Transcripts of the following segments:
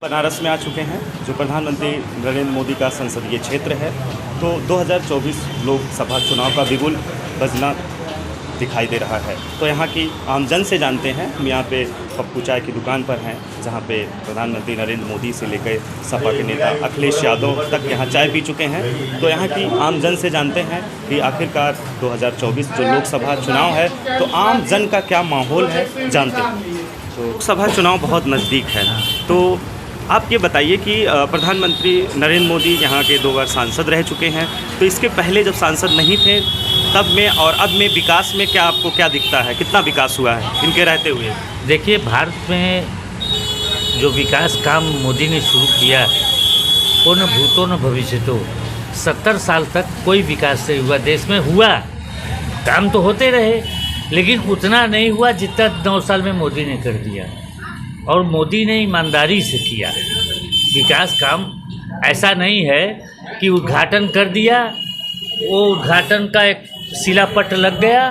बनारस में आ चुके हैं जो प्रधानमंत्री नरेंद्र मोदी का संसदीय क्षेत्र है। तो 2024 लोकसभा चुनाव का बिगुल बजना दिखाई दे रहा है। तो यहाँ की आमजन से जानते हैं। हम यहाँ पे पप्पू चाय की दुकान पर हैं, जहाँ पे प्रधानमंत्री नरेंद्र मोदी से लेकर सपा के नेता अखिलेश यादव तक यहाँ चाय पी चुके हैं। तो यहाँ की आमजन से जानते हैं कि आखिरकार 2024 जो लोकसभा चुनाव है तो आम जन का क्या माहौल है, जानते हैं। तो लोकसभा चुनाव बहुत नज़दीक है, तो आप ये बताइए कि प्रधानमंत्री नरेंद्र मोदी यहाँ के 2 बार सांसद रह चुके हैं। तो इसके पहले जब सांसद नहीं थे तब में और अब में विकास में आपको क्या दिखता है, कितना विकास हुआ है इनके रहते हुए? देखिए, भारत में जो विकास काम मोदी ने शुरू किया है वो न भूतो न भविष्यतो। 70 साल तक कोई विकास नहीं हुआ देश में। हुआ काम तो होते रहे, लेकिन उतना नहीं हुआ जितना 9 साल में मोदी ने कर दिया। और मोदी ने ईमानदारी से किया विकास काम। ऐसा नहीं है कि उद्घाटन कर दिया, वो उद्घाटन का एक शिलापट लग गया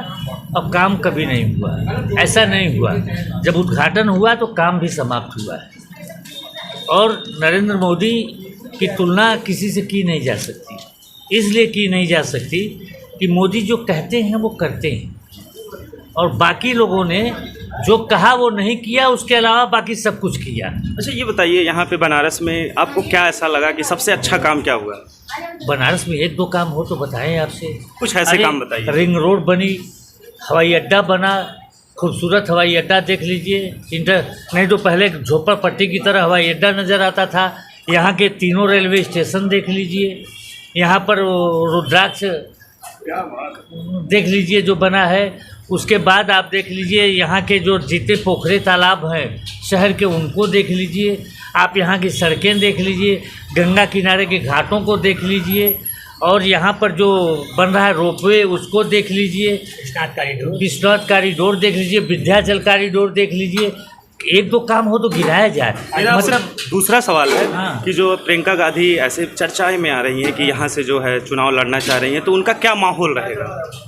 और काम कभी नहीं हुआ। ऐसा नहीं हुआ। जब उद्घाटन हुआ तो काम भी समाप्त हुआ है। और नरेंद्र मोदी की तुलना किसी से की नहीं जा सकती। इसलिए की नहीं जा सकती कि मोदी जो कहते हैं वो करते हैं, और बाकी लोगों ने जो कहा वो नहीं किया, उसके अलावा बाकी सब कुछ किया। अच्छा, ये बताइए यहाँ पे बनारस में आपको क्या ऐसा लगा कि सबसे अच्छा काम क्या हुआ? बनारस में 1-2 काम हो तो बताएं आपसे। कुछ ऐसे काम बताइए। रिंग रोड बनी, हवाई अड्डा बना, खूबसूरत हवाई अड्डा देख लीजिए। नहीं तो पहले झोपड़पट्टी की तरह हवाई अड्डा नज़र आता था। यहाँ के 3 रेलवे स्टेशन देख लीजिए। यहाँ पर रुद्राक्ष देख लीजिए जो बना है। उसके बाद आप देख लीजिए यहाँ के जो जीते पोखरे तालाब हैं शहर के, उनको देख लीजिए। आप यहाँ की सड़कें देख लीजिए, गंगा किनारे के घाटों को देख लीजिए, और यहाँ पर जो बन रहा है रोपवे उसको देख लीजिए। विश्वनाथ कॉरिडोर देख लीजिए, विंध्याचल कॉरिडोर देख लीजिए। 1-2 काम हो तो गिराया जाए। मतलब दूसरा सवाल है हाँ। कि जो प्रियंका गांधी ऐसे चर्चाएं में आ रही हैं कि यहाँ से जो है चुनाव लड़ना चाह रही हैं, तो उनका क्या माहौल रहेगा?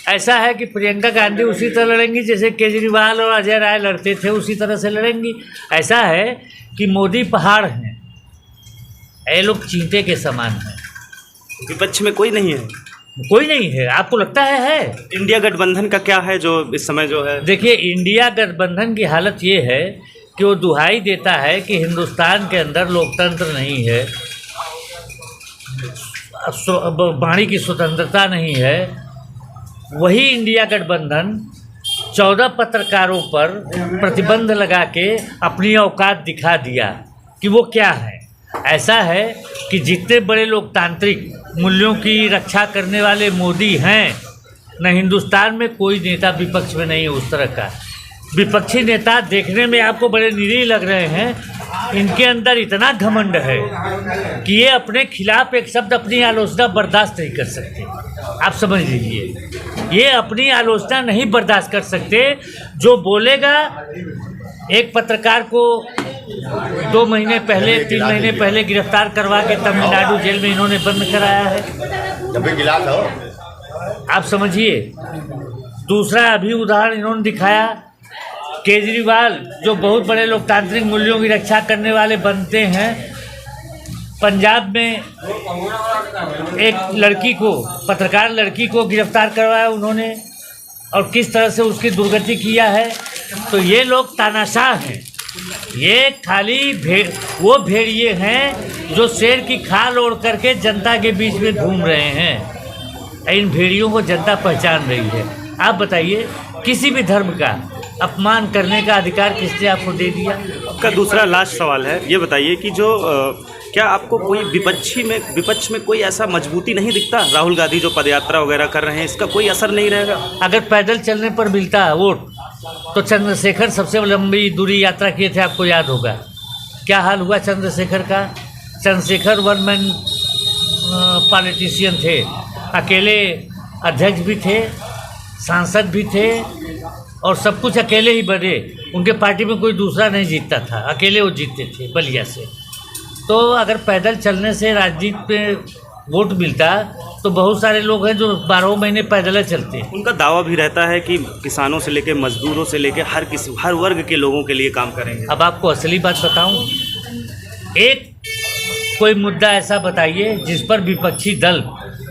ऐसा है कि प्रियंका गांधी उसी तरह लड़ेंगी जैसे केजरीवाल और अजय राय लड़ते थे, उसी तरह से लड़ेंगी। ऐसा है कि मोदी पहाड़ हैं, ये लोग चींटे के समान हैं। विपक्ष में कोई नहीं है? कोई नहीं है। आपको लगता है? इंडिया गठबंधन का क्या है जो इस समय जो है? देखिए, इंडिया गठबंधन की हालत ये है कि वो दुहाई देता है कि हिंदुस्तान के अंदर लोकतंत्र नहीं है, वाणी की स्वतंत्रता नहीं है। वही इंडिया गठबंधन 14 पत्रकारों पर प्रतिबंध लगा के अपनी औकात दिखा दिया कि वो क्या है। ऐसा है कि जितने बड़े लोकतांत्रिक मूल्यों की रक्षा करने वाले मोदी हैं, न हिंदुस्तान में कोई नेता विपक्ष में नहीं है उस तरह का। विपक्षी नेता देखने में आपको बड़े निरीह लग रहे हैं, इनके अंदर इतना घमंड है कि ये अपने खिलाफ एक शब्द, अपनी आलोचना बर्दाश्त नहीं कर सकते। आप समझ लीजिए, ये अपनी आलोचना नहीं बर्दाश्त कर सकते। जो बोलेगा, एक पत्रकार को 2 महीने पहले 3 महीने पहले गिरफ्तार करवा के तमिलनाडु जेल में इन्होंने बंद कराया है। आप समझिए। दूसरा अभी उदाहरण इन्होंने दिखाया, केजरीवाल जो बहुत बड़े लोकतांत्रिक मूल्यों की रक्षा करने वाले बनते हैं, पंजाब में एक लड़की को, पत्रकार लड़की को गिरफ्तार करवाया उन्होंने, और किस तरह से उसकी दुर्गति किया है। तो ये लोग तानाशाह हैं। ये खाली वो भेड़िए हैं जो शेर की खाल ओढ़ करके जनता के बीच में घूम रहे हैं। इन भेड़ियों को जनता पहचान रही है। आप बताइए, किसी भी धर्म का अपमान करने का अधिकार किसने आपको दे दिया? आपका दूसरा लास्ट सवाल है, ये बताइए कि जो क्या आपको कोई विपक्ष में कोई ऐसा मजबूती नहीं दिखता? राहुल गांधी जो पदयात्रा वगैरह कर रहे हैं, इसका कोई असर नहीं रहेगा? अगर पैदल चलने पर मिलता है वोट तो चंद्रशेखर सबसे लंबी दूरी यात्रा किए थे, आपको याद होगा क्या हाल हुआ चंद्रशेखर का। चंद्रशेखर 1 मैन पॉलिटिशियन थे, अकेले अध्यक्ष भी थे, सांसद भी थे, और सब कुछ अकेले ही बने। उनके पार्टी में कोई दूसरा नहीं जीतता था, अकेले वो जीतते थे बलिया से। तो अगर पैदल चलने से राजनीति में वोट मिलता तो बहुत सारे लोग हैं जो 12 महीने पैदल चलते हैं। उनका दावा भी रहता है कि किसानों से लेकर मजदूरों से लेकर हर वर्ग के लोगों के लिए काम करेंगे। अब आपको असली बात बताऊं, एक कोई मुद्दा ऐसा बताइए जिस पर विपक्षी दल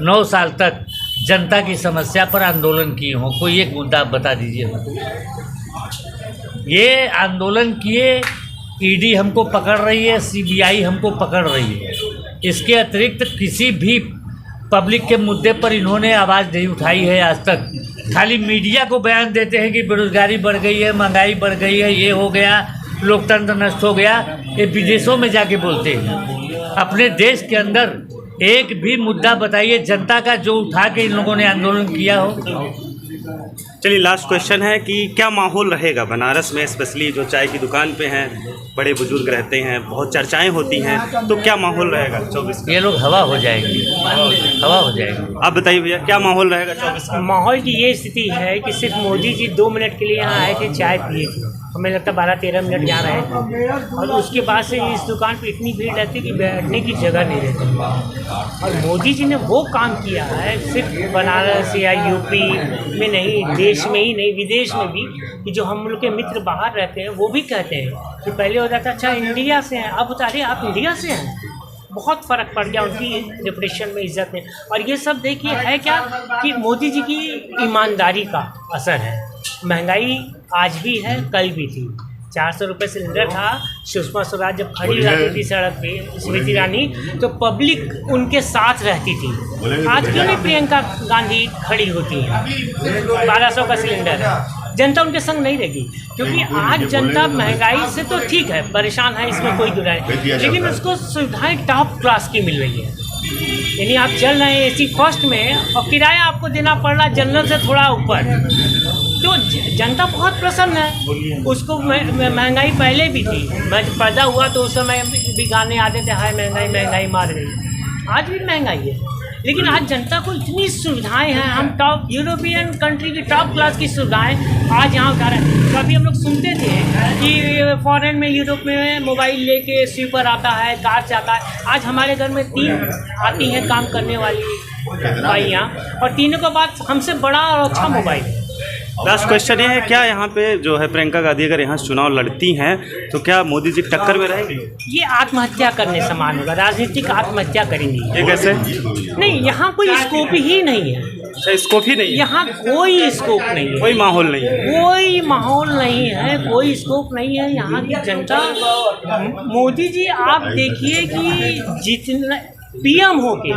9 साल तक जनता की समस्या पर आंदोलन किए हों। कोई एक मुद्दा आप बता दीजिए। ये आंदोलन किए, ईडी हमको पकड़ रही है, सीबीआई हमको पकड़ रही है। इसके अतिरिक्त किसी भी पब्लिक के मुद्दे पर इन्होंने आवाज़ नहीं उठाई है आज तक। खाली मीडिया को बयान देते हैं कि बेरोजगारी बढ़ गई है, महंगाई बढ़ गई है, ये हो गया, लोकतंत्र नष्ट हो गया। ये विदेशों में जाके बोलते हैं। अपने देश के अंदर एक भी मुद्दा बताइए जनता का जो उठा के इन लोगों ने आंदोलन किया हो। चलिए, लास्ट क्वेश्चन है कि क्या माहौल रहेगा बनारस में, स्पेशली जो चाय की दुकान पे हैं, बड़े बुजुर्ग रहते हैं, बहुत चर्चाएं होती हैं, तो क्या माहौल रहेगा 24 का? ये लोग हवा हो जाएंगे, हवा हो जाएंगे। आप बताइए भैया, क्या माहौल रहेगा 24 का? माहौल की ये स्थिति है कि सिर्फ मोदी जी 2 मिनट के लिए यहाँ आए थे, चाय पिए थे। हमें लगता है 12-13 मिनट यहाँ रहे थे, और उसके बाद से इस दुकान पे इतनी भीड़ रहती कि बैठने की जगह नहीं रहती। और मोदी जी ने वो काम किया है सिर्फ बनारस या यूपी में नहीं, देश में ही नहीं, विदेश में भी, कि जो हम लोग के मित्र बाहर रहते हैं वो भी कहते हैं कि पहले होता था अच्छा इंडिया से हैं, अब बता रहे आप इंडिया से हैं। बहुत फ़र्क पड़ गया उनकी डिप्रेशन में, इज्जत में। और ये सब देखिए है क्या कि मोदी जी की ईमानदारी का असर है। महंगाई आज भी है, कल भी थी। 400 रुपये सिलेंडर था। सुषमा स्वराज जब खड़ी रहती थी सड़क पे, स्मृति ईरानी, तो पब्लिक उनके साथ रहती थी। आज क्यों नहीं प्रियंका गांधी खड़ी होती है? 1200 का सिलेंडर है, जनता उनके संग नहीं रहेगी। क्योंकि आज जनता महंगाई से तो ठीक है, परेशान है, इसमें कोई दुराई नहीं, लेकिन उसको सुविधाएं टॉप क्लास की मिल रही है। यानी आप चल रहे हैं AC फर्स्ट में और किराया आपको देना पड़ रहा है जनरल से थोड़ा ऊपर, तो जनता बहुत प्रसन्न है। उसको महंगाई पहले भी थी, मैं जब पैदा हुआ तो उस समय भी गाने आते थे, हाय महंगाई महंगाई मार गई। आज भी महंगाई है, लेकिन आज जनता को इतनी सुविधाएं हैं। हम टॉप यूरोपियन कंट्री की टॉप क्लास की सुविधाएं आज यहाँ उठा रहे हैं। कभी हम लोग सुनते थे कि फॉरेन में, यूरोप में मोबाइल लेके स्वीपर आता है, कार जाता है। आज हमारे घर में 3 आती हैं काम करने वाली भाइयाँ, और तीनों के बाद हमसे बड़ा और अच्छा मोबाइल है। लास्ट क्वेश्चन ये है, क्या यहाँ पे जो है प्रियंका गांधी अगर यहाँ चुनाव लड़ती हैं तो क्या मोदी जी टक्कर में रहेंगे? ये आत्महत्या करने समान होगा, राजनीतिक आत्महत्या करेंगी। ये कैसे? नहीं, यहाँ कोई स्कोप ही नहीं है। अच्छा, स्कोप ही नहीं है? यहाँ कोई स्कोप नहीं है, कोई माहौल नहीं है, कोई माहौल नहीं है, कोई स्कोप नहीं है। यहाँ की जनता, मोदी जी आप देखिए कि जितने PM होके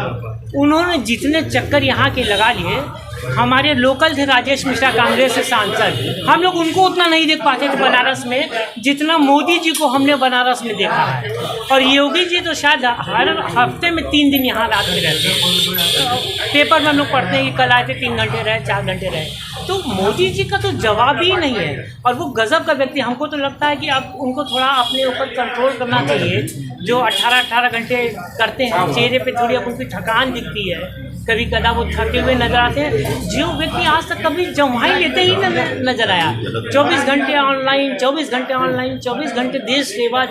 उन्होंने जितने चक्कर यहाँ के लगा लिए। हमारे लोकल थे राजेश मिश्रा, कांग्रेस से सांसद, हम लोग उनको उतना नहीं देख पाते थे बनारस में जितना मोदी जी को हमने बनारस में देखा है। और योगी जी तो शायद हर हफ्ते में 3 दिन यहाँ रात में रहते हैं। पेपर में हम लोग पढ़ते हैं कि कल आए थे, 3 घंटे रहे, 4 घंटे रहे। तो मोदी जी का तो जवाब ही नहीं है। और वो गजब का व्यक्ति, हमको तो लगता है कि अब उनको थोड़ा अपने ऊपर कंट्रोल करना चाहिए। जो 18-18 घंटे करते हैं, चेहरे पे थोड़ी अब उनकी थकान दिखती है, कभी कदा वो थके हुए नजर आते हैं। जो व्यक्ति आज तक कभी जम्हाई लेते ही नजर आया। 24 घंटे ऑनलाइन, 24 घंटे ऑनलाइन, 24 घंटे देश सेवा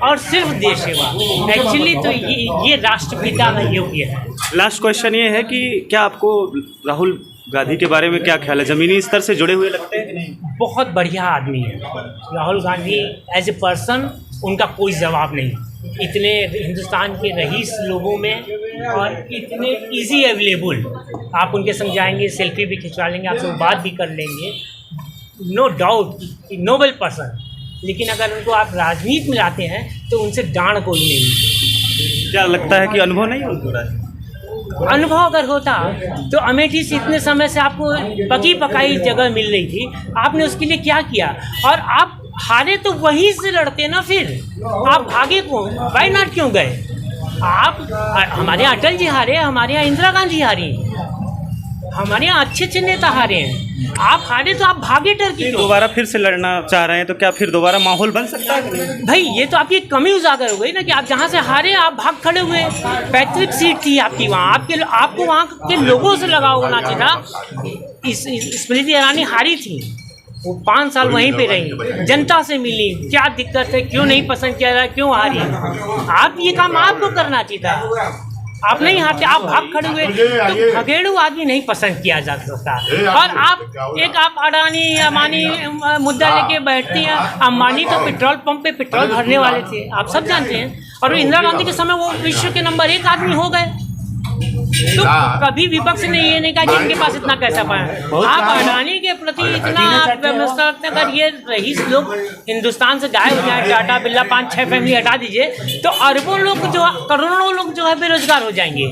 और सिर्फ देश सेवा। एक्चुअली तो ये राष्ट्रपिता का योग्य है। लास्ट क्वेश्चन ये है कि क्या आपको राहुल गांधी के बारे में क्या ख्याल है? ज़मीनी स्तर से जुड़े हुए लगते हैं कि नहीं? बहुत बढ़िया आदमी है Rahul Gandhi. As a person उनका कोई जवाब नहीं। इतने हिंदुस्तान के रईस लोगों में और इतने इजी अवेलेबल, आप उनके संग जाएंगे, सेल्फी भी खिंचवा लेंगे, आपसे बात भी कर लेंगे, नो डाउट, नोबल पर्सन। लेकिन अगर उनको आप राजनीति में लाते हैं तो उनसे डांड कोई नहीं। क्या लगता है कि अनुभव नहीं होता? अनुभव अगर होता तो अमेठी से इतने समय से आपको पकी पकाई जगह मिल रही थी, आपने उसके लिए क्या किया? और आप हारे तो वहीं से लड़ते ना, फिर आप भागे क्यों? वाई नॉट क्यों गए आप? हमारे यहाँ अटल जी हारे, हमारे यहाँ इंदिरा गांधी हारी, हमारे यहाँ अच्छे अच्छे नेता हारे हैं। आप हारे तो आप भागे डर की। दोबारा फिर से लड़ना चाह रहे हैं तो क्या फिर दोबारा माहौल बन सकता है? भाई ये तो आपकी कमी उजागर हो गई ना कि आप जहाँ से हारे आप भाग खड़े हुए। पैतृक सीट थी आपकी वहाँ, आपको वहाँ के लोगों से लगाव होना चाहिए था। स्मृति ईरानी हारी थी, वो 5 साल वहीं पे रही, जनता से मिली, क्या दिक्कत है, क्यों नहीं पसंद किया, क्यों हारी? आप ये काम आपको करना चाहिए था। आप नहीं आते, आप भाग खड़े हुए, तो भगेड़ू आदमी नहीं पसंद किया जा सकता। और आप अडानी अंबानी मुद्दा लेके बैठती हैं। अंबानी तो पेट्रोल पंप पे पेट्रोल भरने वाले थे, आप सब जानते हैं। और इंदिरा गांधी के समय वो विश्व के नंबर 1 आदमी हो गए। तो कभी विपक्ष ने ये नहीं कहा कि इनके पास इतना पैसा पाया। आप अडानी के प्रति इतना व्यवस्था रखते हैं। अगर ये रईस लोग हिंदुस्तान से गायब हो जाए, टाटा बिरला 5-6 फैमिली हटा दीजिए, तो अरबों लोग जो, करोड़ों लोग जो है बेरोजगार हो जाएंगे।